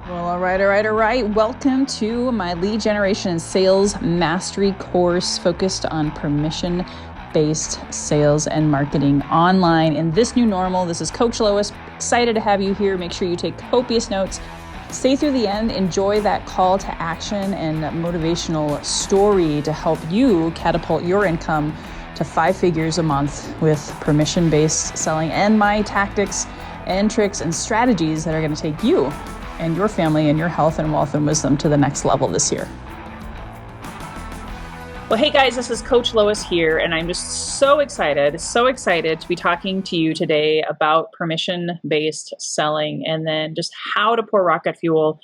Well, all right. Welcome to my lead generation and sales mastery course focused on permission-based sales and marketing online. In this new normal, this is Coach Lois. Excited to have you here. Make sure you take copious notes. Stay through the end. Enjoy that call to action and motivational story to help you catapult your income to 5 figures a month with permission-based selling and my tactics and tricks and strategies that are going to take you and your family and your health and wealth and wisdom to the next level this year. Well, hey guys, this is Coach Lois here, and I'm just so excited to be talking to you today about permission-based selling and then just how to pour rocket fuel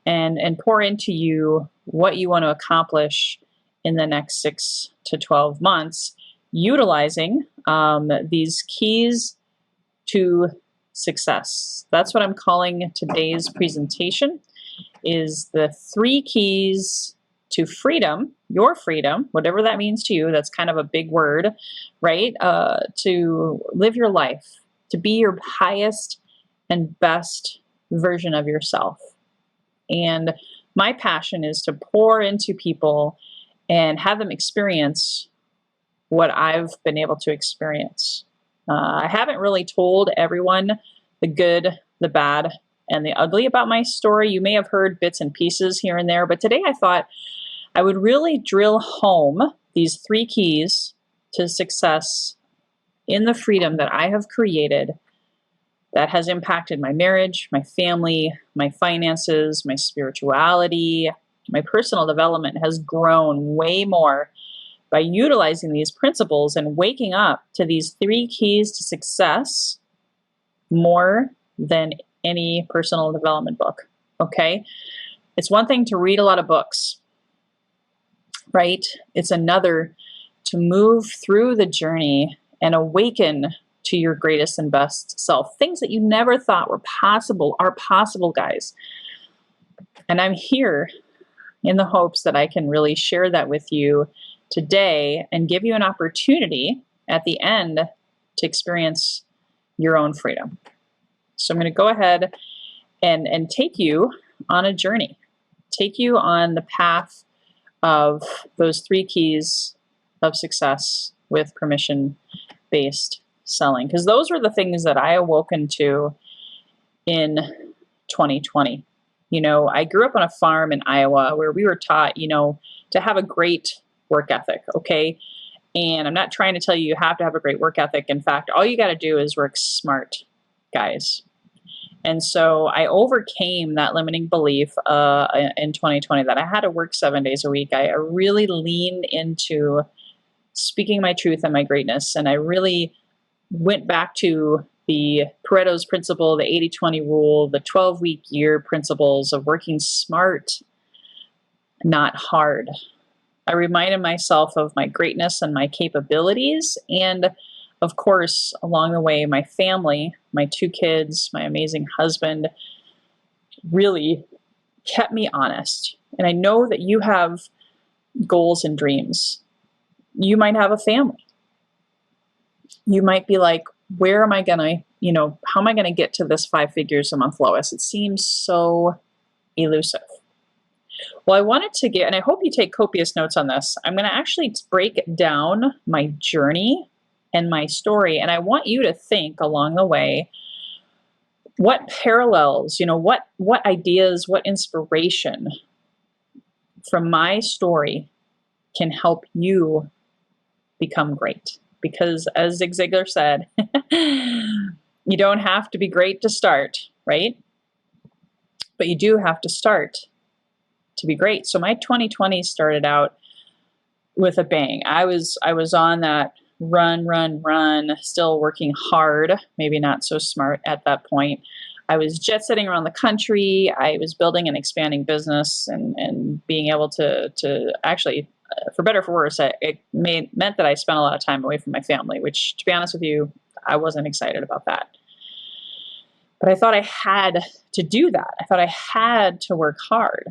and pour into you what you want to accomplish in the next 6 to 12 months, utilizing these keys to success. That's what I'm calling today's presentation, is the 3 keys to freedom, your freedom, whatever that means to you. That's kind of a big word, right? To live your life, to be your highest and best version of yourself. And my passion is to pour into people and have them experience what I've been able to experience. I haven't really told everyone the good, the bad, and the ugly about my story. You may have heard bits and pieces here and there, but today I thought I would really drill home these 3 keys to success in the freedom that I have created that has impacted my marriage, my family, my finances, my spirituality. My personal development has grown way more by utilizing these principles and waking up to these 3 keys to success more than any personal development book, okay? It's one thing to read a lot of books, right? It's another to move through the journey and awaken to your greatest and best self. Things that you never thought were possible are possible, guys. And I'm here in the hopes that I can really share that with you today and give you an opportunity at the end to experience your own freedom. So I'm going to go ahead and take you on a journey, take you on the path of those 3 keys of success with permission-based selling, because those were the things that I awoken to in 2020. You know, I grew up on a farm in Iowa where we were taught, to have a great work ethic, okay? And I'm not trying to tell you have to have a great work ethic. In fact, all you got to do is work smart, guys. And so I overcame that limiting belief in 2020 that I had to work 7 days a week. I really leaned into speaking my truth and my greatness. And I really went back to the Pareto's principle, the 80-20 rule, the 12-week year principles of working smart, not hard. I reminded myself of my greatness and my capabilities. And of course, along the way, my family, my 2 kids, my amazing husband really kept me honest. And I know that you have goals and dreams. You might have a family. You might be like, where am I going to, how am I going to get to this 5 figures a month, Lois? It seems so elusive. Well, I wanted to get, and I hope you take copious notes on this, I'm going to actually break down my journey and my story, and I want you to think along the way what parallels, what ideas, what inspiration from my story can help you become great. Because as Zig Ziglar said, you don't have to be great to start, right? But you do have to start to be great. So my 2020 started out with a bang. I was on that run, still working hard, maybe not so smart at that point. I was jet setting around the country. I was building and expanding business and being able to actually, for better or for worse, it meant that I spent a lot of time away from my family, which, to be honest with you, I wasn't excited about that. But I thought I had to do that. I thought I had to work hard.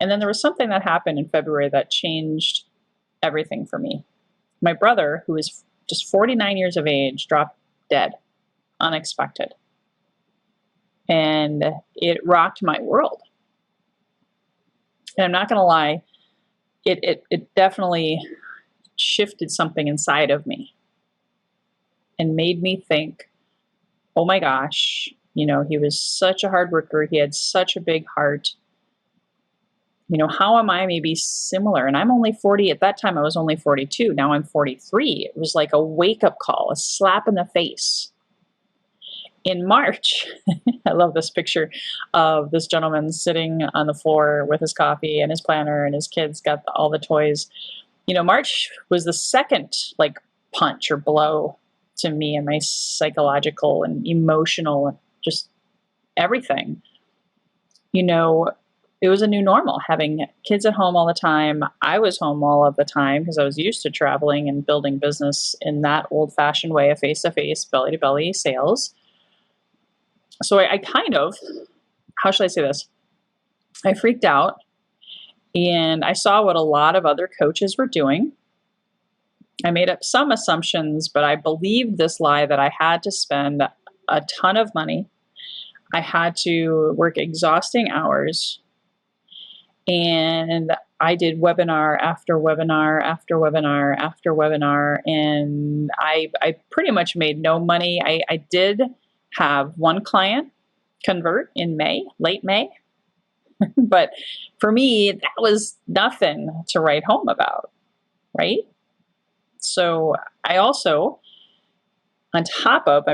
And then there was something that happened in February that changed everything for me. My brother, who was just 49 years of age, dropped dead, unexpected. And it rocked my world. And I'm not going to lie, it definitely shifted something inside of me and made me think, oh my gosh, he was such a hard worker. He had such a big heart. How am I maybe similar? And I'm only 40. At that time, I was only 42. Now I'm 43. It was like a wake-up call, a slap in the face. In March, I love this picture of this gentleman sitting on the floor with his coffee and his planner, and his kids got all the toys. March was the second punch or blow to me and my psychological and emotional and just everything. It was a new normal, having kids at home all the time. I was home all of the time because I was used to traveling and building business in that old-fashioned way of face-to-face, belly-to-belly sales. So I kind of, how should I say this? I freaked out, and I saw what a lot of other coaches were doing. I made up some assumptions, but I believed this lie that I had to spend a ton of money. I had to work exhausting hours. And I did webinar after webinar after webinar after webinar, and I pretty much made no money. I did have one client convert in May, late May, but for me, that was nothing to write home about, right? So I also, on top of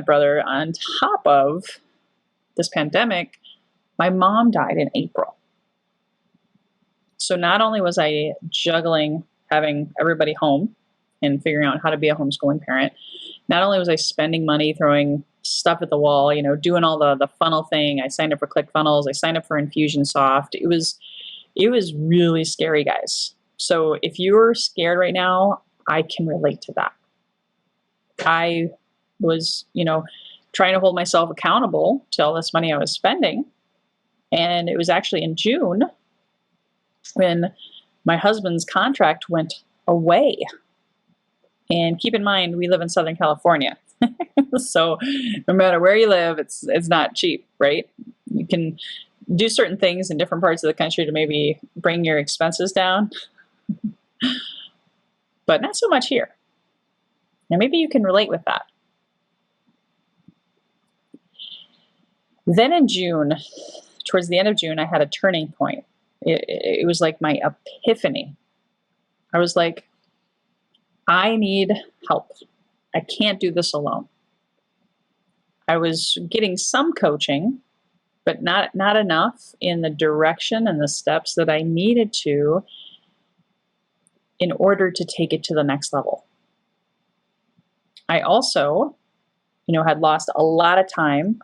this pandemic, my mom died in April. So not only was I juggling having everybody home and figuring out how to be a homeschooling parent, not only was I spending money throwing stuff at the wall, doing all the funnel thing. I signed up for ClickFunnels. I signed up for Infusionsoft. It was really scary, guys. So if you're scared right now, I can relate to that. I was, trying to hold myself accountable to all this money I was spending. And it was actually in June when my husband's contract went away. And keep in mind, we live in Southern California. So no matter where you live, it's not cheap, right? You can do certain things in different parts of the country to maybe bring your expenses down, but not so much here. Now, maybe you can relate with that. Then in June, towards the end of June, I had a turning point. It was like my epiphany. I was like, I need help. I can't do this alone. I was getting some coaching, but not enough in the direction and the steps that I needed to in order to take it to the next level. I also, had lost a lot of time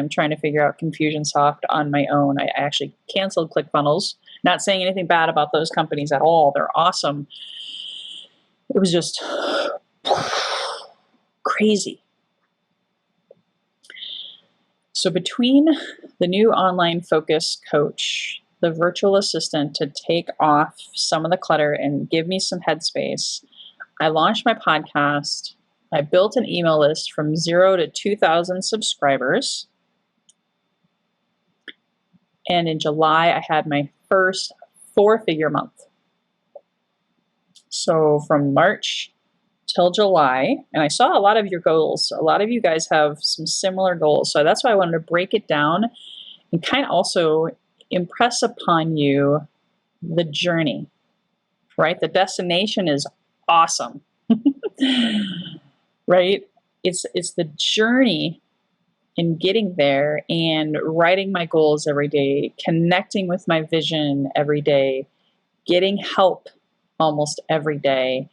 trying to figure out Infusionsoft on my own. I actually canceled ClickFunnels, not saying anything bad about those companies at all. They're awesome. It was just crazy. So between the new online focus coach, the virtual assistant to take off some of the clutter and give me some headspace, I launched my podcast. I built an email list from 0 to 2,000 subscribers. And in July, I had my first 4-figure month. So from March till July, and I saw a lot of your goals. A lot of you guys have some similar goals. So that's why I wanted to break it down and kind of also impress upon you the journey, right? The destination is awesome, right? It's the journey in getting there and writing my goals every day, connecting with my vision every day, getting help almost every day.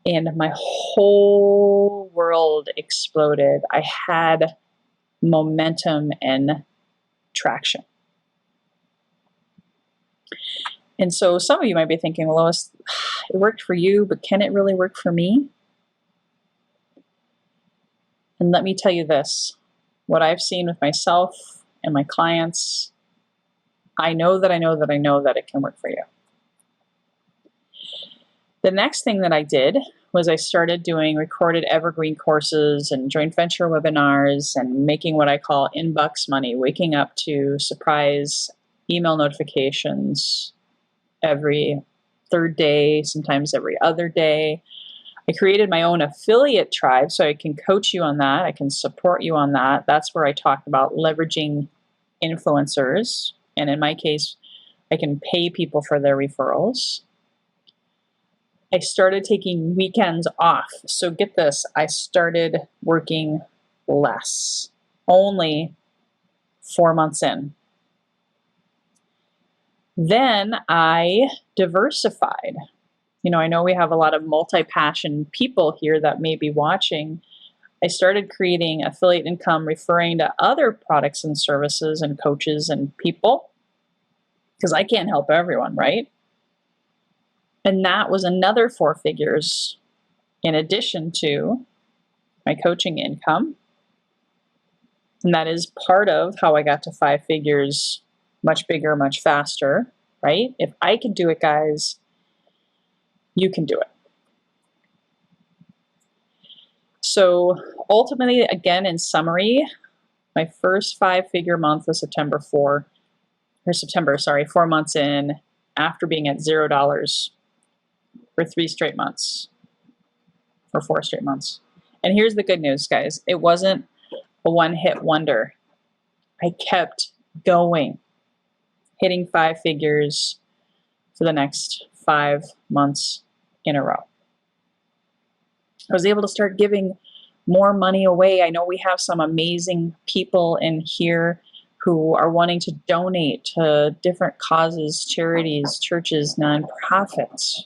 And my whole world exploded. I had momentum and traction. And so some of you might be thinking, well, Lois, it worked for you, but can it really work for me? And let me tell you this, what I've seen with myself and my clients, I know that it can work for you. The next thing that I did was I started doing recorded evergreen courses and joint venture webinars and making what I call inbox money, waking up to surprise email notifications every third day, sometimes every other day. I created my own affiliate tribe so I can coach you on that. I can support you on that. That's where I talk about leveraging influencers. And in my case, I can pay people for their referrals. I started taking weekends off. So get this, I started working less, only 4 months in. Then I diversified. I know we have a lot of multi-passion people here that may be watching. I started creating affiliate income referring to other products and services and coaches and people, because I can't help everyone, right? And that was another 4 figures in addition to my coaching income. And that is part of how I got to 5 figures much bigger, much faster, right? If I can do it, guys, you can do it. So ultimately, again, in summary, my first 5-figure month was September, 4 months in, after being at $0 for 3 straight months, or 4 straight months. And here's the good news, guys. It wasn't a one-hit wonder. I kept going, hitting 5 figures for the next 5 months in a row. I was able to start giving more money away. I know we have some amazing people in here who are wanting to donate to different causes, charities, churches, nonprofits.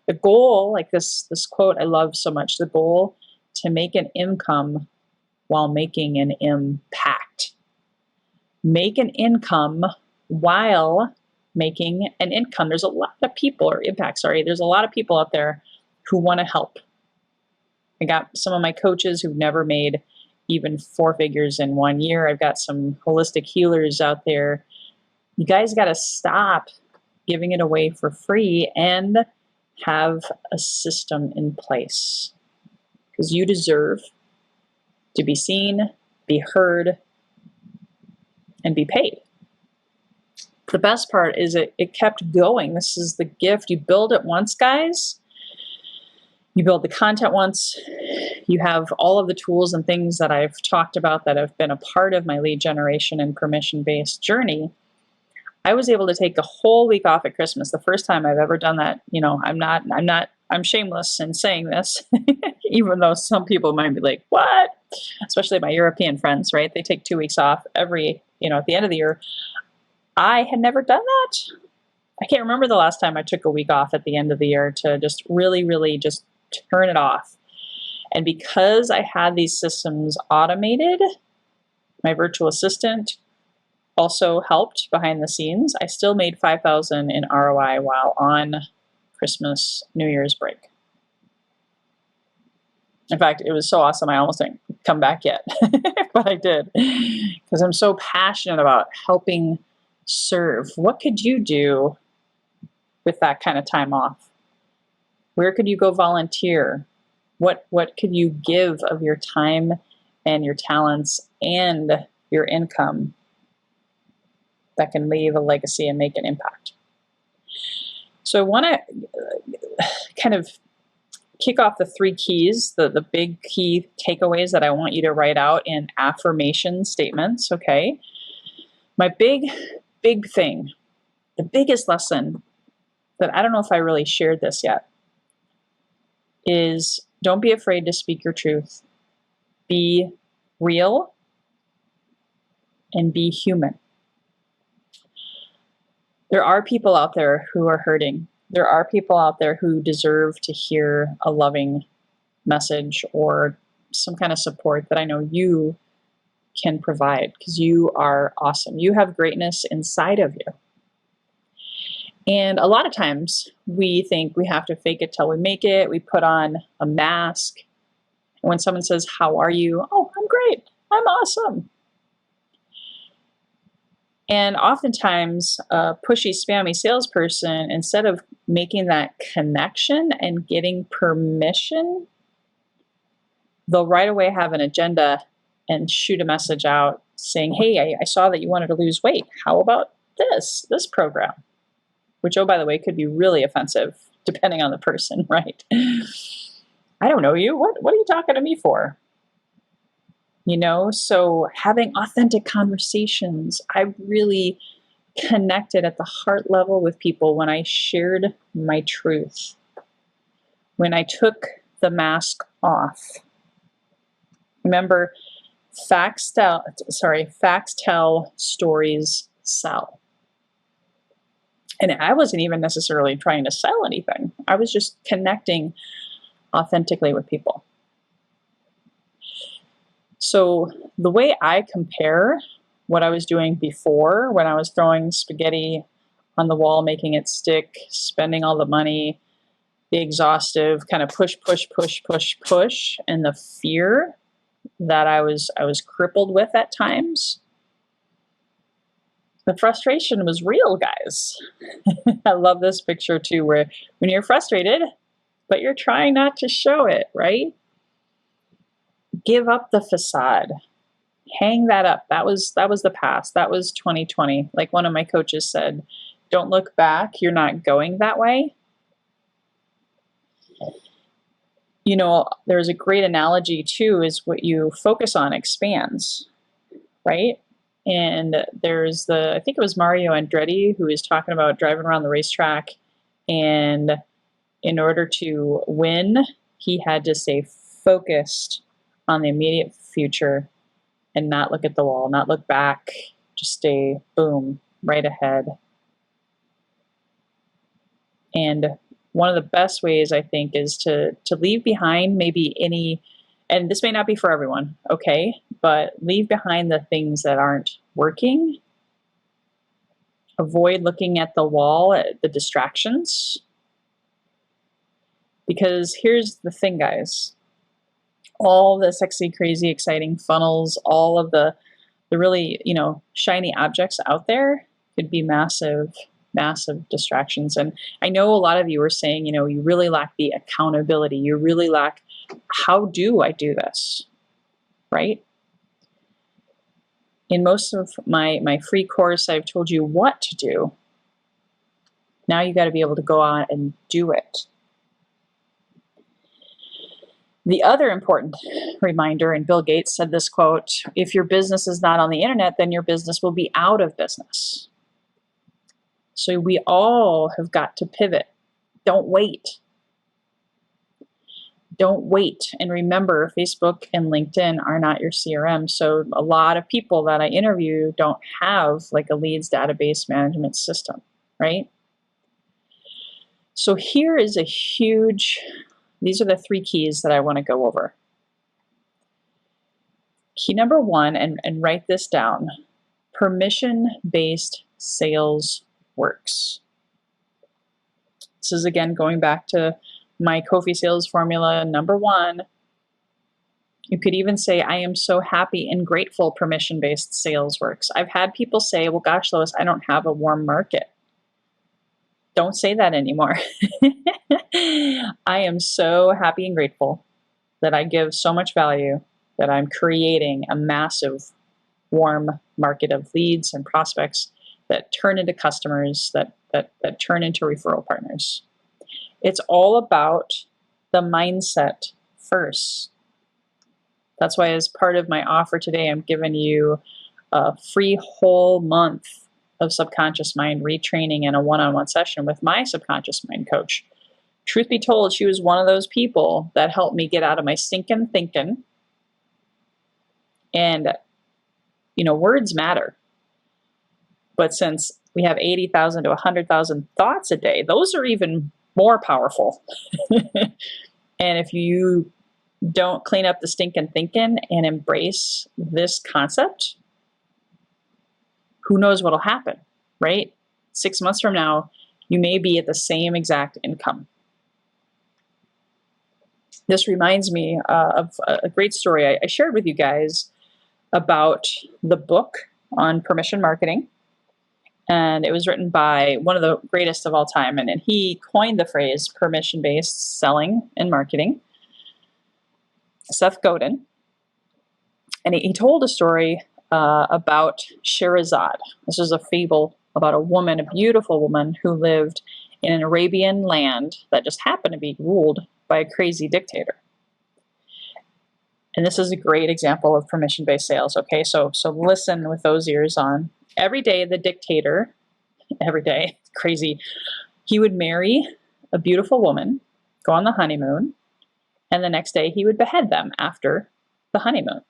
The goal, like this quote I love so much, the goal to make an income while making an impact. Make an income while making an income. There's a lot of people, or impact, sorry. There's a lot of people out there who want to help. I got some of my coaches who've never made even 4 figures in 1 year. I've got some holistic healers out there. You guys got to stop giving it away for free and have a system in place, because you deserve to be seen, be heard, and be paid. The best part is it kept going. This is the gift. You build it once, guys. You build the content once. You have all of the tools and things that I've talked about that have been a part of my lead generation and permission-based journey. I was able to take a whole week off at Christmas, the first time I've ever done that. I'm shameless in saying this, even though some people might be like, what? Especially my European friends, right? They take 2 weeks off at the end of the year. I had never done that. I can't remember the last time I took a week off at the end of the year to just really, really just turn it off. And because I had these systems automated, my virtual assistant also helped behind the scenes. I still made $5,000 in ROI while on Christmas, New Year's break. In fact, it was so awesome, I almost didn't come back yet, but I did, because I'm so passionate about helping serve. What could you do with that kind of time off? Where could you go volunteer? What could you give of your time and your talents and your income that can leave a legacy and make an impact? So I want to kind of kick off the 3 keys, the big key takeaways that I want you to write out in affirmation statements, okay? My big thing, the biggest lesson that I don't know if I really shared this yet, is don't be afraid to speak your truth. Be real and be human. There are people out there who are hurting. There are people out there who deserve to hear a loving message or some kind of support that I know you can provide, because you are awesome. You have greatness inside of you. And a lot of times we think we have to fake it till we make it. We put on a mask. And when someone says, "How are you?" "Oh, I'm great. I'm awesome." And oftentimes a pushy, spammy salesperson, instead of making that connection and getting permission, they'll right away have an agenda and shoot a message out saying, "Hey, I saw that you wanted to lose weight. How about this program, which, oh, by the way, could be really offensive depending on the person, right? I don't know you. What are you talking to me for? So having authentic conversations, I really connected at the heart level with people when I shared my truth, when I took the mask off. Remember, facts tell, stories sell. And I wasn't even necessarily trying to sell anything. I was just connecting authentically with people. So the way I compare what I was doing before, when I was throwing spaghetti on the wall, making it stick, spending all the money, the exhaustive kind of push, and the fear that I was crippled with at times. The frustration was real, guys. I love this picture too, where when you're frustrated, but you're trying not to show it, right? Give up the facade. Hang that up. That was the past. That was 2020. Like one of my coaches said, don't look back. You're not going that way. There's a great analogy too, is what you focus on expands, right? And there's I think it was Mario Andretti who was talking about driving around the racetrack, and in order to win, he had to stay focused on the immediate future and not look at the wall, not look back, just stay, boom, right ahead. And one of the best ways, I think, is to leave behind maybe any, and this may not be for everyone, okay, but leave behind the things that aren't working. Avoid looking at the wall, at the distractions. Because here's the thing, guys. All the sexy, crazy, exciting funnels, all of the really, shiny objects out there could be massive distractions. And I know a lot of you are saying, you really lack the accountability. You really lack, how do I do this? Right? In most of my free course, I've told you what to do. Now you got to be able to go on and do it. The other important reminder, and Bill Gates said this quote, if your business is not on the internet, then your business will be out of business. So we all have got to pivot. Don't wait. Don't wait. And remember, Facebook and LinkedIn are not your CRM. So a lot of people that I interview don't have like a leads database management system, right? So here is these are the 3 keys that I want to go over. Key number 1, and write this down, permission-based sales works. This is again going back to my Kofi sales formula number 1. You could even say, I am so happy and grateful permission-based sales works. I've had people say, well, gosh, Lois, I don't have a warm market. Don't say that anymore. I am so happy and grateful that I give so much value that I'm creating a massive warm market of leads and prospects that turn into customers, that turn into referral partners. It's all about the mindset first. That's why as part of my offer today, I'm giving you a free whole month of subconscious mind retraining and a one-on-one session with my subconscious mind coach. Truth be told, she was one of those people that helped me get out of my stinking thinking. And, words matter. But since we have 80,000 to 100,000 thoughts a day, those are even more powerful. And if you don't clean up the stinking thinking and embrace this concept, who knows what'll happen, right? 6 months from now, you may be at the same exact income. This reminds me of a great story I shared with you guys about the book on permission marketing. And it was written by one of the greatest of all time. And he coined the phrase permission-based selling and marketing, Seth Godin. And he told a story about Sherazade. This is a fable about a woman, a beautiful woman who lived in an Arabian land that just happened to be ruled by a crazy dictator. And this is a great example of permission-based sales. Okay, so listen with those ears on. Every day, the dictator, every day, crazy, he would marry a beautiful woman, go on the honeymoon, and the next day he would behead them after the honeymoon.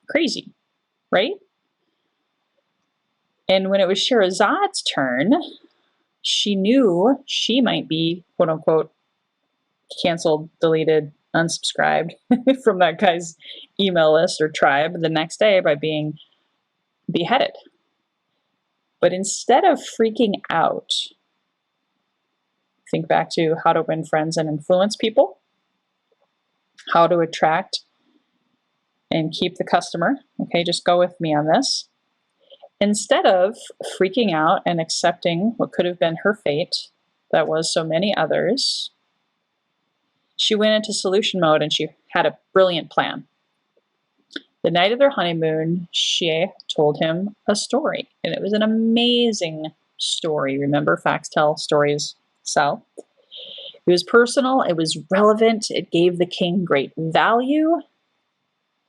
Crazy, right? And when it was Shahrazad's turn, she knew she might be, quote unquote, canceled, deleted, unsubscribed from that guy's email list or tribe the next day by being beheaded. But instead of freaking out, think back to how to win friends and influence people, how to attract and keep the customer. Okay, just go with me on this. Instead of freaking out and accepting what could have been her fate, that was so many others, she went into solution mode and she had a brilliant plan. The night of their honeymoon, she told him a story, and it was an amazing story. Remember, facts tell, stories sell. It was personal, it was relevant, it gave the king great value,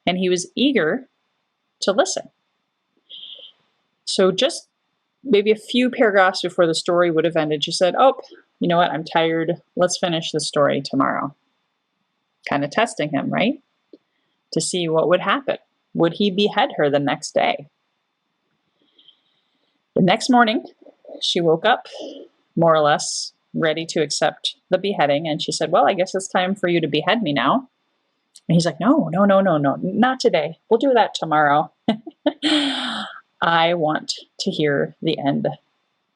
and he was eager to listen. So just maybe a few paragraphs before the story would have ended, she said, "Oh, you know what, I'm tired. Let's finish the story tomorrow." Kind of testing him, right? To see what would happen. Would he behead her the next day? The next morning, she woke up more or less ready to accept the beheading, and she said, "Well, I guess it's time for you to behead me now." And he's like, No, not today. We'll do that tomorrow. I want to hear the end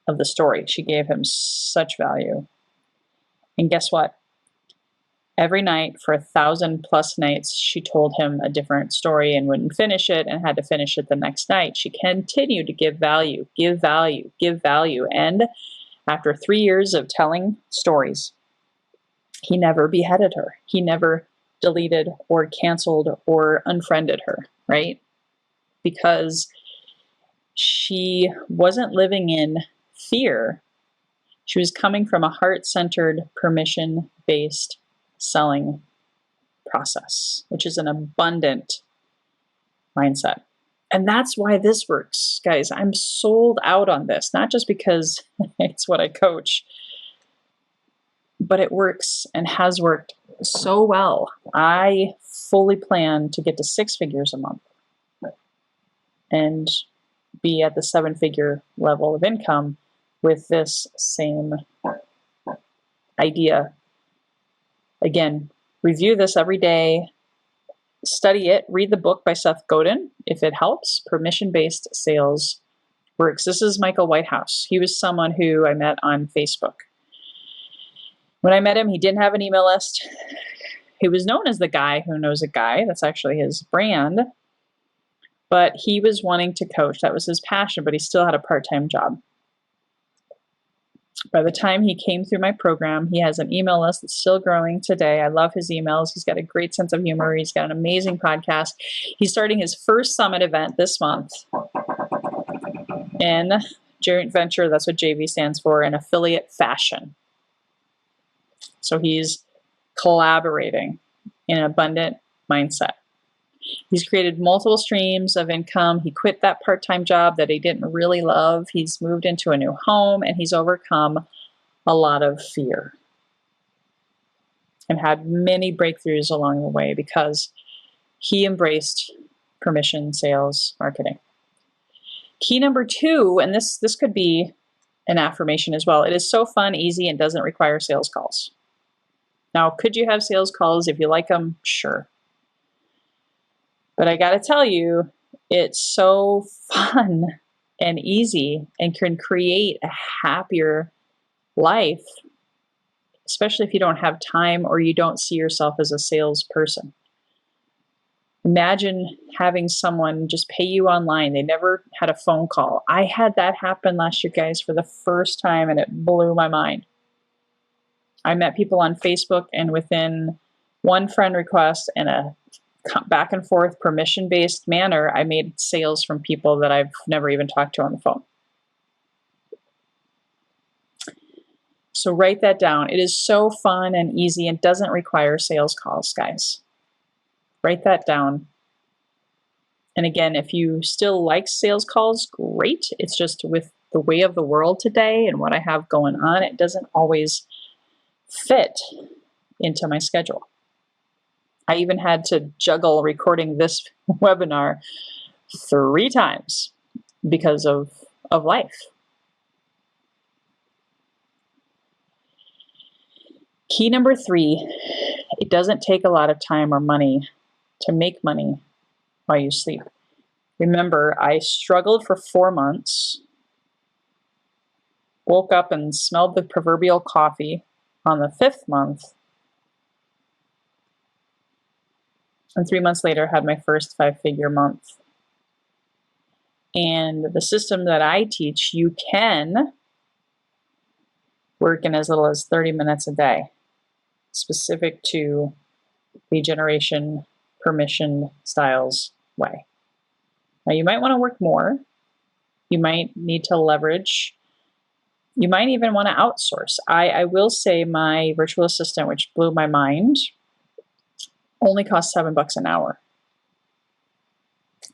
of the story. She gave him such value. And guess what? Every night for 1,000+ nights, she told him a different story and wouldn't finish it and had to finish it the next night. She continued to give value, give value, give value. And after 3 years of telling stories, he never beheaded her. He never deleted or canceled or unfriended her, right? Because she wasn't living in fear. She was coming from a heart-centered, permission-based selling process, which is an abundant mindset. And that's why this works, guys. I'm sold out on this, not just because it's what I coach, but it works and has worked so well. I fully plan to get to 6 figures a month and be at the 7-figure level of income with this same idea. Again, review this every day, study it, read the book by Seth Godin if it helps. Permission-based sales works. This is Michael Whitehouse. He was someone who I met on Facebook. When I met him, he didn't have an email list. He was known as the guy who knows a guy. That's actually his brand. But he was wanting to coach. That was his passion, but he still had a part-time job. By the time he came through my program, he has an email list that's still growing today. I love his emails. He's got a great sense of humor. He's got an amazing podcast. He's starting his first summit event this month in joint venture. That's what JV stands for, in affiliate fashion. So he's collaborating in an abundant mindset. He's created multiple streams of income. He quit that part-time job that he didn't really love. He's moved into a new home, and he's overcome a lot of fear and had many breakthroughs along the way because he embraced permission sales marketing. Key number 2, and this could be an affirmation as well. It is so fun, easy, and doesn't require sales calls. Now, could you have sales calls if you like them? Sure. But I got to tell you, it's so fun and easy and can create a happier life, especially if you don't have time or you don't see yourself as a salesperson. Imagine having someone just pay you online. They never had a phone call. I had that happen last year, guys, for the first time, and it blew my mind. I met people on Facebook, and within one friend request and a back and forth permission-based manner, I made sales from people that I've never even talked to on the phone. So write that down. It is so fun and easy and doesn't require sales calls, guys. Write that down. And again, if you still like sales calls, great. It's just with the way of the world today and what I have going on, it doesn't always fit into my schedule. I even had to juggle recording this webinar 3 times because of life. Key number 3, it doesn't take a lot of time or money to make money while you sleep. Remember, I struggled for 4 months, woke up and smelled the proverbial coffee on the 5th month, and 3 months later had my first 5-figure month. And the system that I teach, you can work in as little as 30 minutes a day, specific to lead generation, permission styles way. Now, you might want to work more. You might need to leverage. You might even want to outsource. I will say my virtual assistant, which blew my mind, only cost $7 an hour.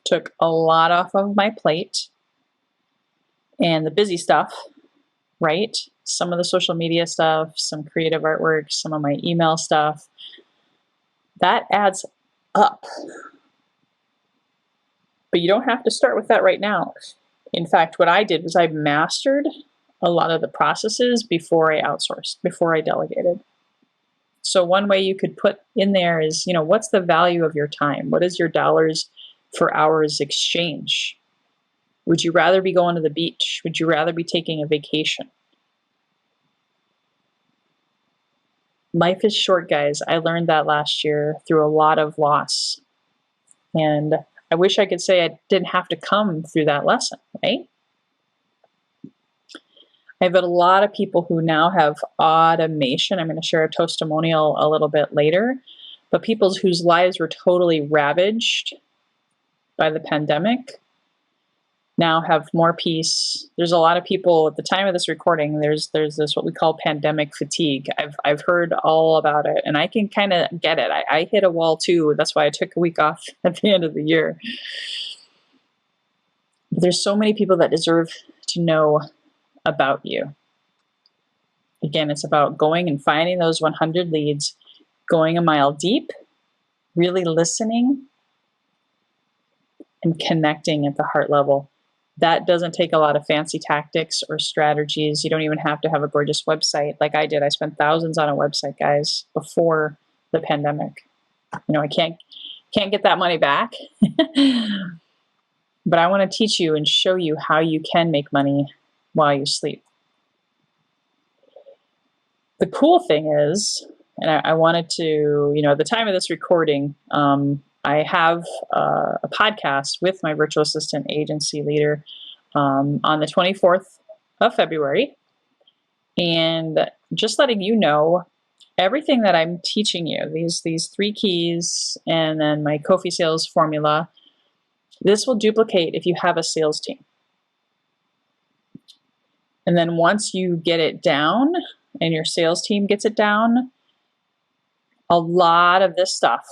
Took a lot off of my plate and the busy stuff, right? Some of the social media stuff, some creative artwork, some of my email stuff. That adds up. But you don't have to start with that right now. In fact, what I did was I mastered a lot of the processes before I outsourced, before I delegated. So one way you could put in there is, what's the value of your time? What is your dollars for hours exchange? Would you rather be going to the beach? Would you rather be taking a vacation? Life is short, guys. I learned that last year through a lot of loss. And I wish I could say I didn't have to come through that lesson, right? I've had a lot of people who now have automation. I'm going to share a testimonial a little bit later, but people whose lives were totally ravaged by the pandemic now have more peace. There's a lot of people at the time of this recording, there's this what we call pandemic fatigue. I've heard all about it, and I can kind of get it. I hit a wall too. That's why I took a week off at the end of the year. But there's so many people that deserve to know about you. Again, it's about going and finding those 100 leads, going a mile deep, really listening, and connecting at the heart level. That doesn't take a lot of fancy tactics or strategies. You don't even have to have a gorgeous website like I did. I spent thousands on a website, guys, before the pandemic. I can't get that money back. But I want to teach you and show you how you can make money while you sleep. The cool thing is, and I wanted to, at the time of this recording, I have a podcast with my virtual assistant agency leader on the 24th of February. And just letting you know, everything that I'm teaching you, these 3 keys, and then my Kofi sales formula, this will duplicate if you have a sales team. And then once you get it down and your sales team gets it down, a lot of this stuff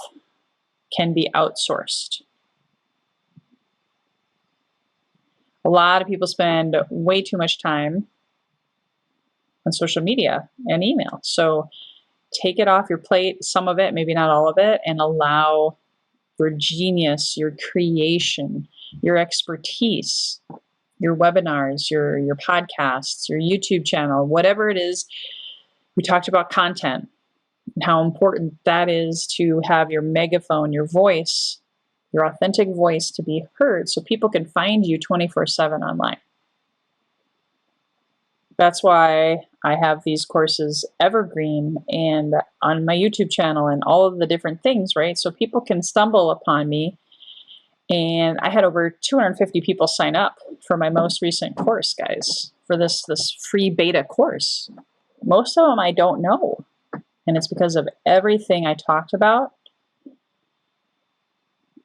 can be outsourced. A lot of people spend way too much time on social media and email. So take it off your plate, some of it, maybe not all of it, and allow your genius, your creation, your expertise, your webinars, your podcasts, your YouTube channel, whatever it is. We talked about content and how important that is to have your megaphone, your voice, your authentic voice to be heard so people can find you 24/7 online. That's why I have these courses evergreen and on my YouTube channel and all of the different things, right? So people can stumble upon me. And I had over 250 people sign up for my most recent course, guys, for this free beta course. Most of them I don't know. And it's because of everything I talked about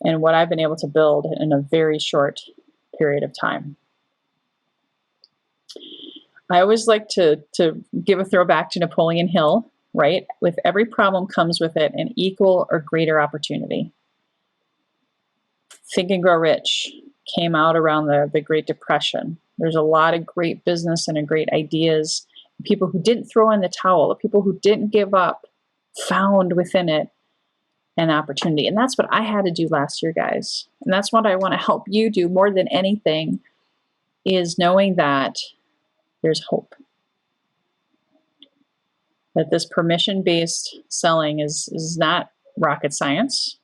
and what I've been able to build in a very short period of time. I always like to give a throwback to Napoleon Hill, right? With every problem comes with it an equal or greater opportunity. Think and Grow Rich came out around the Great Depression. There's a lot of great business and great ideas. People who didn't throw in the towel, the people who didn't give up, found within it an opportunity. And that's what I had to do last year, guys. And that's what I want to help you do more than anything, is knowing that there's hope. That this permission-based selling is not rocket science.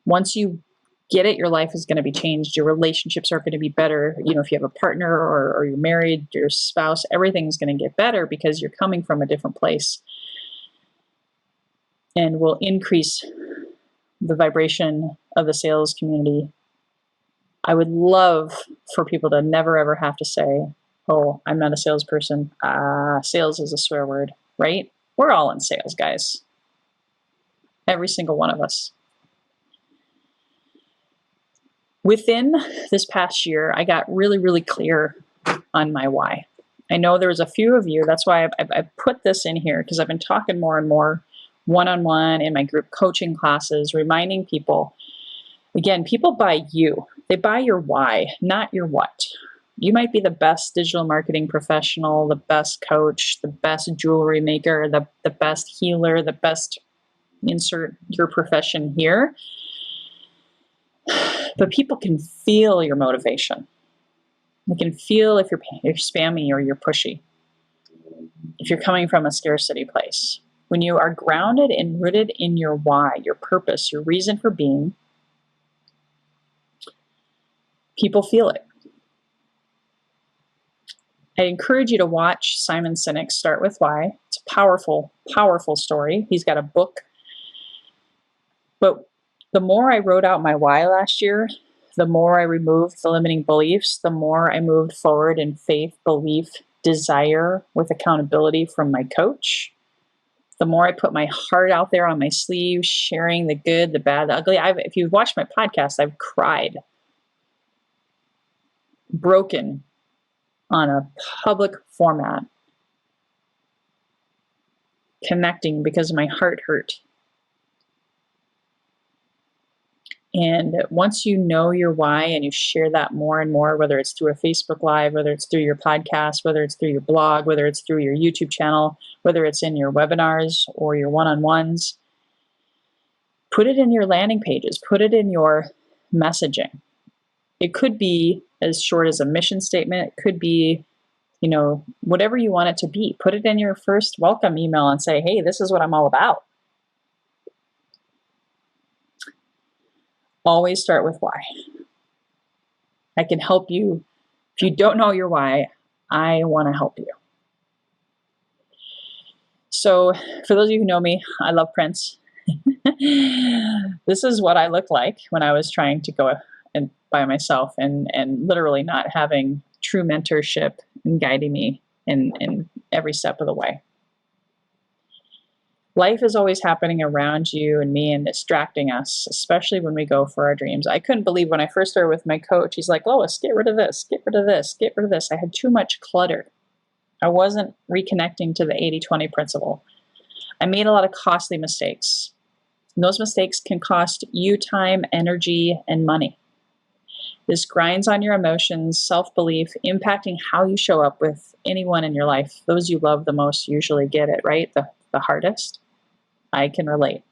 Once you get it, your life is going to be changed. Your relationships are going to be better. You know, if you have a partner or you're married, your spouse, everything's going to get better because you're coming from a different place, and will increase the vibration of the sales community. I would love for people to never ever have to say, oh, I'm not a salesperson. Sales is a swear word, right? We're all in sales, guys. Every single one of us. Within this past year, I got really, really clear on my why. I know there was a few of you, that's why I put this in here, because I've been talking more and more one-on-one in my group coaching classes, reminding people, again, people buy you. They buy your why, not your what. You might be the best digital marketing professional, the best coach, the best jewelry maker, the best healer, the best, insert your profession here. But people can feel your motivation. They can feel if you're spammy or you're pushy, if you're coming from a scarcity place. When you are grounded and rooted in your why, your purpose, your reason for being, people feel it. I encourage you to watch Simon Sinek's Start With Why. It's a powerful, powerful story. He's got a book. But the more I wrote out my why last year, the more I removed the limiting beliefs, the more I moved forward in faith, belief, desire, with accountability from my coach. The more I put my heart out there on my sleeve, sharing the good, the bad, the ugly. If you've watched my podcast, I've cried, broken on a public format, connecting because my heart hurt. And once you know your why and you share that more and more, whether it's through a Facebook Live, whether it's through your podcast, whether it's through your blog, whether it's through your YouTube channel, whether it's in your webinars or your one-on-ones, put it in your landing pages, put it in your messaging. It could be as short as a mission statement. It could be, you know, whatever you want it to be. Put it in your first welcome email and say, hey, this is what I'm all about. Always start with why. I can help you. If you don't know your why, I want to help you. So for those of you who know me, I love Prince. This is what I looked like when I was trying to go and by myself and literally not having true mentorship and guiding me in every step of the way. Life is always happening around you and me and distracting us, especially when we go for our dreams. I couldn't believe when I first started with my coach, he's like, Lois, get rid of this, get rid of this, get rid of this. I had too much clutter. I wasn't reconnecting to the 80-20 principle. I made a lot of costly mistakes. And those mistakes can cost you time, energy, and money. This grinds on your emotions, self-belief, impacting how you show up with anyone in your life. Those you love the most usually get it, right? The hardest. I can relate.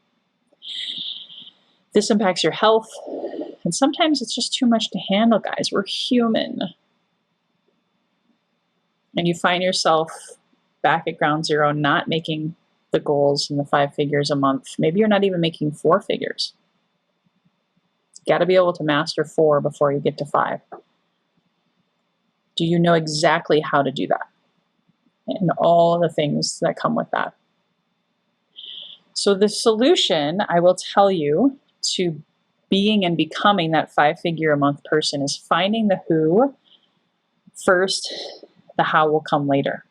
This impacts your health, and sometimes it's just too much to handle, guys. We're human. And you find yourself back at ground zero, not making the goals and the 5 figures a month. Maybe you're not even making 4 figures. You got to be able to master 4 before you get to 5. Do you know exactly how to do that? And all the things that come with that. So the solution, I will tell you, to being and becoming that 5-figure a month person is finding the who first, the how will come later.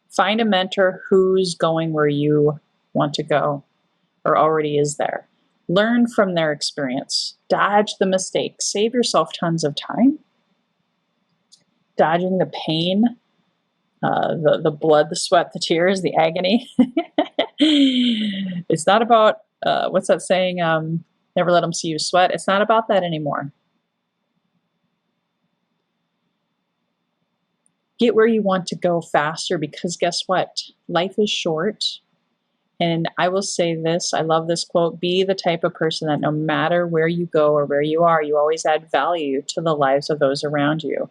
Find a mentor who's going where you want to go or already is there. Learn from their experience. Dodge the mistakes. Save yourself tons of time. Dodging the pain the blood, the sweat, the tears, the agony. It's not about, what's that saying? Never let them see you sweat. It's not about that anymore. Get where you want to go faster, because guess what? Life is short. And I will say this, I love this quote: be the type of person that no matter where you go or where you are, you always add value to the lives of those around you.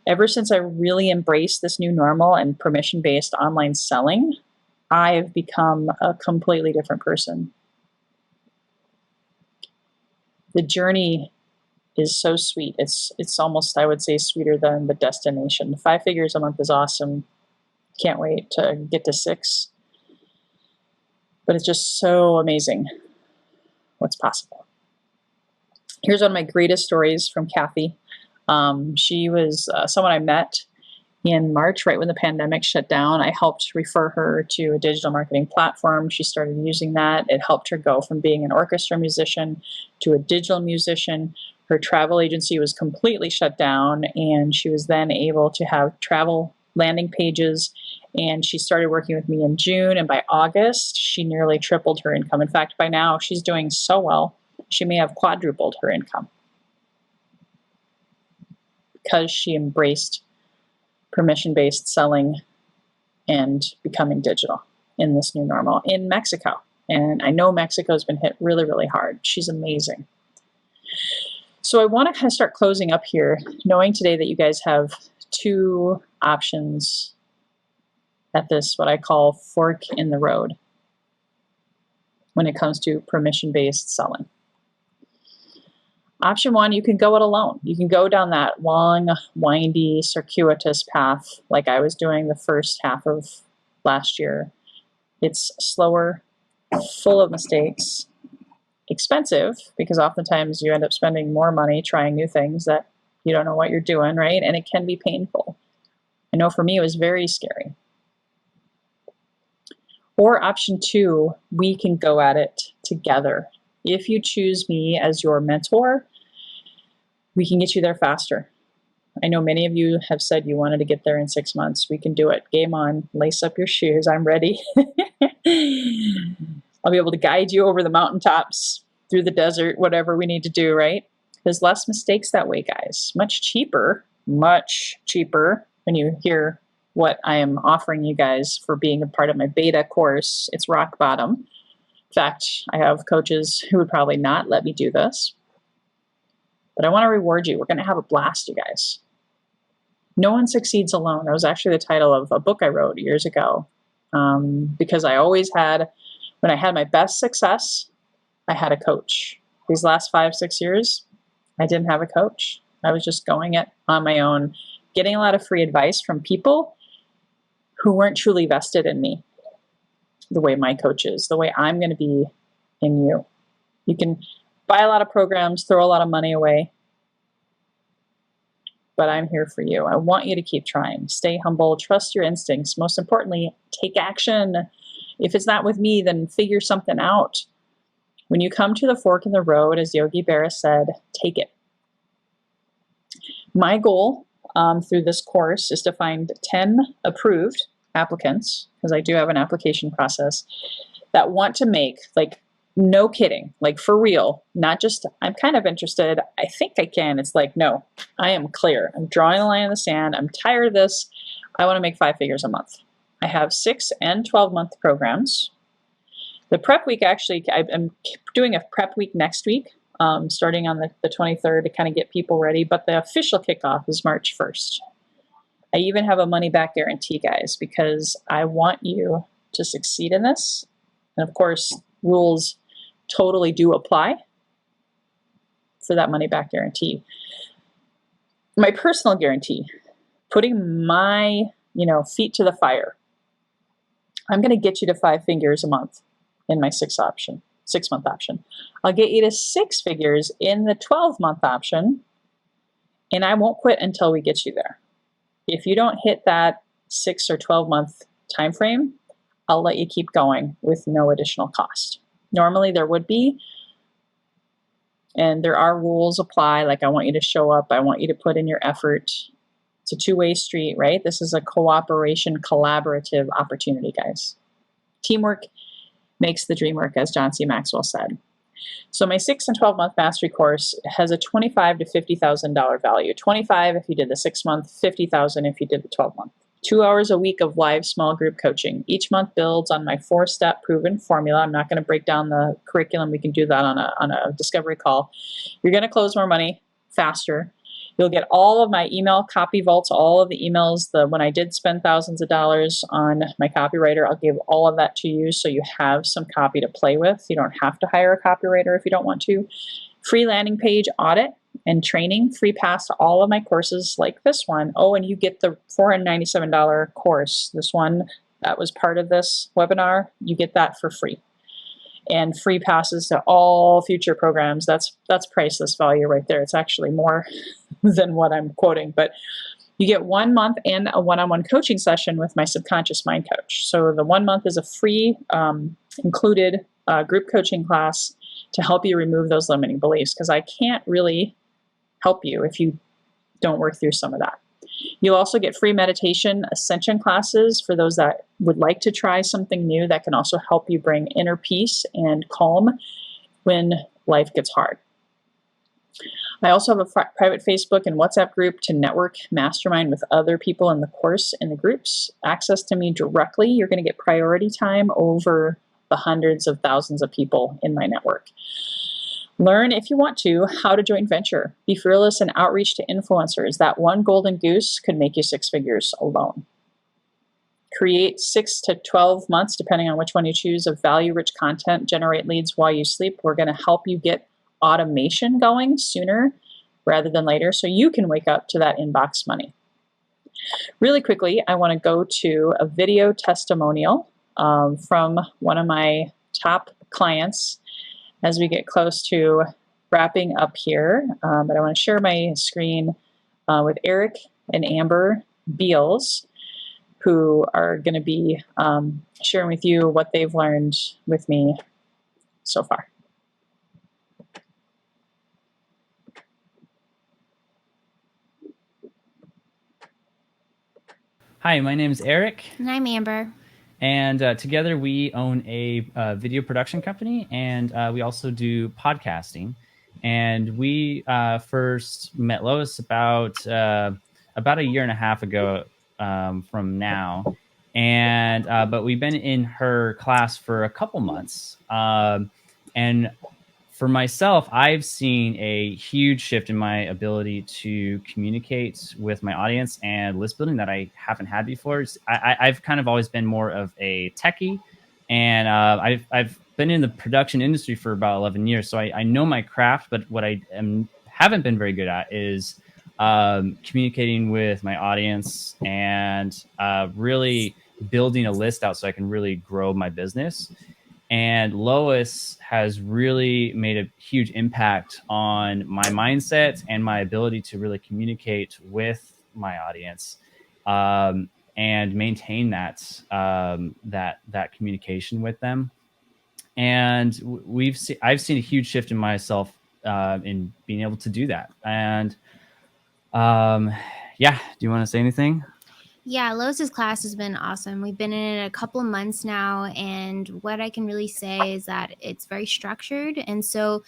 Ever since I really embraced this new normal and permission-based online selling, I have become a completely different person. The journey is so sweet. It's almost, I would say, sweeter than the destination. 5 figures a month is awesome. Can't wait to get to 6. But it's just so amazing what's possible. Here's one of my greatest stories from Kathy. She was someone I met in March, right when the pandemic shut down. I helped refer her to a digital marketing platform. She started using that. It helped her go from being an orchestra musician to a digital musician. Her travel agency was completely shut down, and she was then able to have travel landing pages. And she started working with me in June, and by August, she nearly tripled her income. In fact, by now, she's doing so well, she may have quadrupled her income because she embraced permission-based selling and becoming digital in this new normal in Mexico. And I know Mexico's been hit really, really hard. She's amazing. So I want to kind of start closing up here, knowing today that you guys have 2 options at this, what I call fork in the road, when it comes to permission-based selling. Option 1, you can go it alone. You can go down that long, windy, circuitous path like I was doing the first half of last year. It's slower, full of mistakes, expensive, because oftentimes you end up spending more money trying new things that you don't know what you're doing, right? And it can be painful. I know for me it was very scary. Or option 2, we can go at it together. If you choose me as your mentor, we can get you there faster. I know many of you have said you wanted to get there in 6 months. We can do it. Game on. Lace up your shoes. I'm ready. I'll be able to guide you over the mountaintops, through the desert, whatever we need to do, right? There's less mistakes that way, guys. Much cheaper when you hear what I am offering you guys for being a part of my beta course. It's rock bottom. In fact, I have coaches who would probably not let me do this. But I want to reward you. We're going to have a blast, you guys. No one succeeds alone. That was actually the title of a book I wrote years ago. Because I always had, when I had my best success, I had a coach. These last 5-6 years, I didn't have a coach. I was just going it on my own, getting a lot of free advice from people who weren't truly vested in me the way my coach is, the way I'm going to be in you. You can buy a lot of programs, throw a lot of money away, but I'm here for you. I want you to keep trying. Stay humble, trust your instincts. Most importantly, take action. If it's not with me, then figure something out. When you come to the fork in the road, as Yogi Berra said, take it. My goal through this course is to find 10 approved applicants, because I do have an application process, that want to make, like, no kidding, like for real, not just, I'm kind of interested, I think I can. It's like, no, I am clear. I'm drawing a line in the sand. I'm tired of this. I want to make 5 figures a month. I have 6 and 12-month programs. The prep week, actually, I'm doing a prep week next week, starting on the 23rd to kind of get people ready, but the official kickoff is March 1st. I even have a money-back guarantee, guys, because I want you to succeed in this. And of course, rules totally do apply for that money-back guarantee. My personal guarantee, putting my feet to the fire, I'm going to get you to 5 figures a month in my 6-month option. I'll get you to 6 figures in the 12-month option, and I won't quit until we get you there. If you don't hit that 6 or 12-month time frame, I'll let you keep going with no additional cost. Normally there would be, and there are rules apply, like I want you to show up, I want you to put in your effort. It's a two-way street, right? This is a cooperation, collaborative opportunity, guys. Teamwork makes the dream work, as John C. Maxwell said. So my 6 and 12-month mastery course has a $25,000 to $50,000 value. 25 if you did the 6-month, 50,000 if you did the 12-month. 2 hours a week of live small group coaching. Each month builds on my 4-step proven formula. I'm not going to break down the curriculum. We can do that on a discovery call. You're going to close more money faster. You'll get all of my email copy vaults, all of the emails. When I did spend thousands of dollars on my copywriter, I'll give all of that to you so you have some copy to play with. You don't have to hire a copywriter if you don't want to. Free landing page audit and training, free pass to all of my courses like this one. Oh, and you get the $497 course. This one that was part of this webinar, you get that for free. And free passes to all future programs. That's priceless value right there. It's actually more than what I'm quoting, but you get 1 month and a one-on-one coaching session with my subconscious mind coach. So the 1 month is a free included group coaching class to help you remove those limiting beliefs, because I can't really help you if you don't work through some of that. You'll also get free meditation ascension classes for those that would like to try something new that can also help you bring inner peace and calm when life gets hard. I also have a private Facebook and WhatsApp group to network, mastermind with other people in the course, in the groups. Access to me directly. You're going to get priority time over the hundreds of thousands of people in my network. Learn, if you want to, how to joint venture. Be fearless and outreach to influencers. That one golden goose could make you 6 figures alone. Create 6 to 12 months, depending on which one you choose, of value-rich content. Generate leads while you sleep. We're going to help you get automation going sooner rather than later so you can wake up to that inbox money. Really quickly, I want to go to a video testimonial from one of my top clients as we get close to wrapping up here. But I want to share my screen with Eric and Amber Beals, who are going to be sharing with you what they've learned with me so far. Hi, my name is Eric. And I'm Amber. And together we own a video production company, and we also do podcasting. And we first met Lois about a year and a half ago from now. And but we've been in her class for a couple months. And for myself, I've seen a huge shift in my ability to communicate with my audience and list building that I haven't had before. I've kind of always been more of a techie, and I've been in the production industry for about 11 years, so I know my craft. But what I haven't been very good at is communicating with my audience and really building a list out so I can really grow my business. And Lois has really made a huge impact on my mindset and my ability to really communicate with my audience and maintain that communication with them. And I've seen a huge shift in myself in being able to do that. And yeah, do you want to say anything? Yeah, Lois's class has been awesome. We've been in it a couple of months now, and what I can really say is that it's very structured. And so,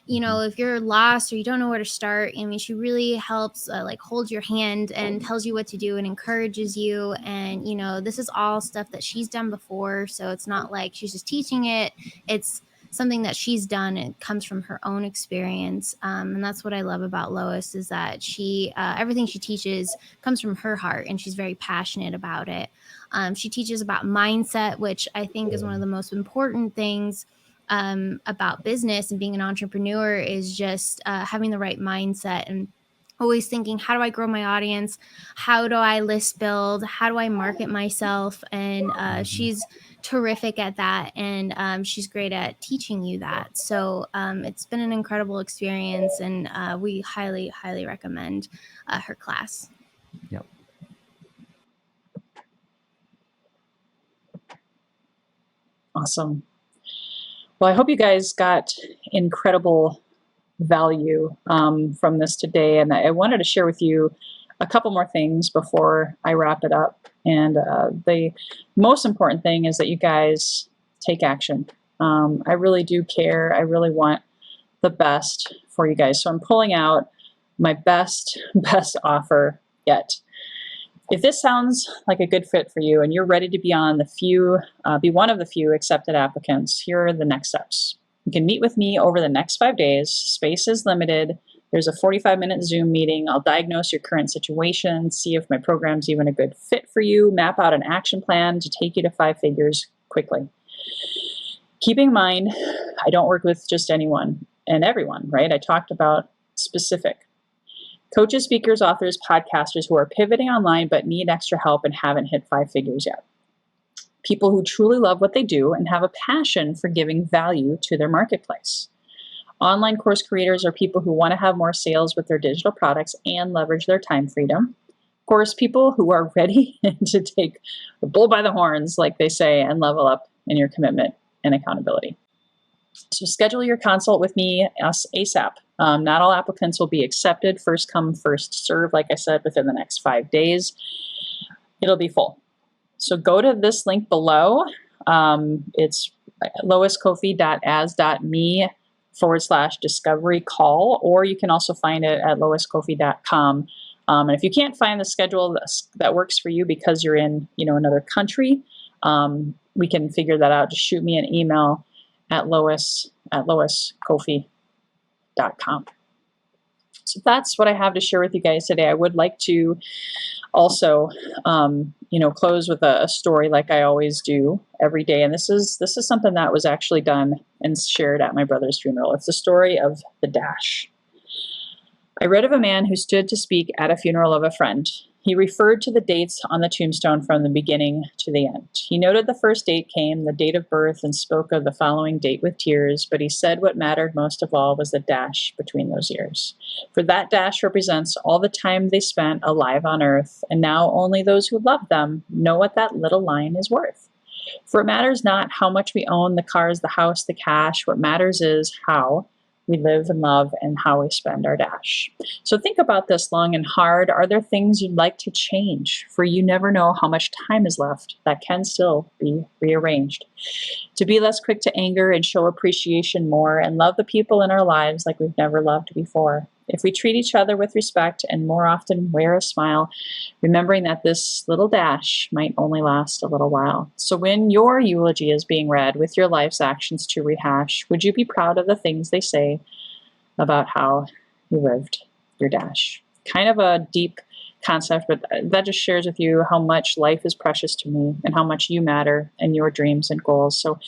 you know, if you're lost or you don't know where to start, I mean, she really helps like hold your hand and tells you what to do and encourages you. And, you know, this is all stuff that she's done before. So it's not like she's just teaching it. It's something that she's done. It comes from her own experience. And that's what I love about Lois, is that she, everything she teaches comes from her heart, and she's very passionate about it. She teaches about mindset, which I think is one of the most important things about business and being an entrepreneur, is just having the right mindset and always thinking, how do I grow my audience? How do I list build? How do I market myself? And she's terrific at that. And she's great at teaching you that. So it's been an incredible experience, and we highly, highly recommend her class. Yep. Awesome. Well, I hope you guys got incredible value from this today. And I wanted to share with you a couple more things before I wrap it up. And the most important thing is that you guys take action. I really do care. I really want the best for you guys. So I'm pulling out my best offer yet. If this sounds like a good fit for you and you're ready to be be one of the few accepted applicants, here are the next steps. You can meet with me over the next 5 days. Space is limited. There's a 45-minute Zoom meeting. I'll diagnose your current situation, see if my program's even a good fit for you, map out an action plan to take you to 5 figures quickly. Keeping in mind, I don't work with just anyone and everyone, right? I talked about specific. Coaches, speakers, authors, podcasters who are pivoting online but need extra help and haven't hit 5 figures yet. People who truly love what they do and have a passion for giving value to their marketplace. Online course creators are people who want to have more sales with their digital products and leverage their time freedom. Of course, people who are ready to take the bull by the horns, like they say, and level up in your commitment and accountability. So schedule your consult with me ASAP. Not all applicants will be accepted. First come, first serve, like I said, within the next 5 days. It'll be full. So go to this link below. It's loiscoffey.as.me/discovery call, or you can also find it at loiscoffey.com. And if you can't find the schedule that works for you because you're in another country, we can figure that out. Just shoot me an email at loiscoffey.com. So that's what I have to share with you guys today. I would like to also, close with a story like I always do every day. And this is something that was actually done and shared at my brother's funeral. It's the story of the dash. I read of a man who stood to speak at a funeral of a friend. He referred to the dates on the tombstone from the beginning to the end. He noted the first date came, the date of birth, and spoke of the following date with tears, but he said what mattered most of all was the dash between those years. For that dash represents all the time they spent alive on earth, and now only those who love them know what that little line is worth. For it matters not how much we own, the cars, the house, the cash. What matters is how we live and love and how we spend our dash. So think about this long and hard. Are there things you'd like to change? For you never know how much time is left that can still be rearranged. To be less quick to anger and show appreciation more and love the people in our lives like we've never loved before. If we treat each other with respect and more often wear a smile, remembering that this little dash might only last a little while. So when your eulogy is being read with your life's actions to rehash, would you be proud of the things they say about how you lived your dash? Kind of a deep concept, but that just shares with you how much life is precious to me and how much you matter and your dreams and goals. So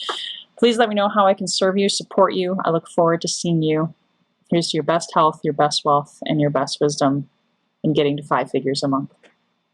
please let me know how I can serve you, support you. I look forward to seeing you. Here's to your best health, your best wealth, and your best wisdom in getting to 5 figures a month.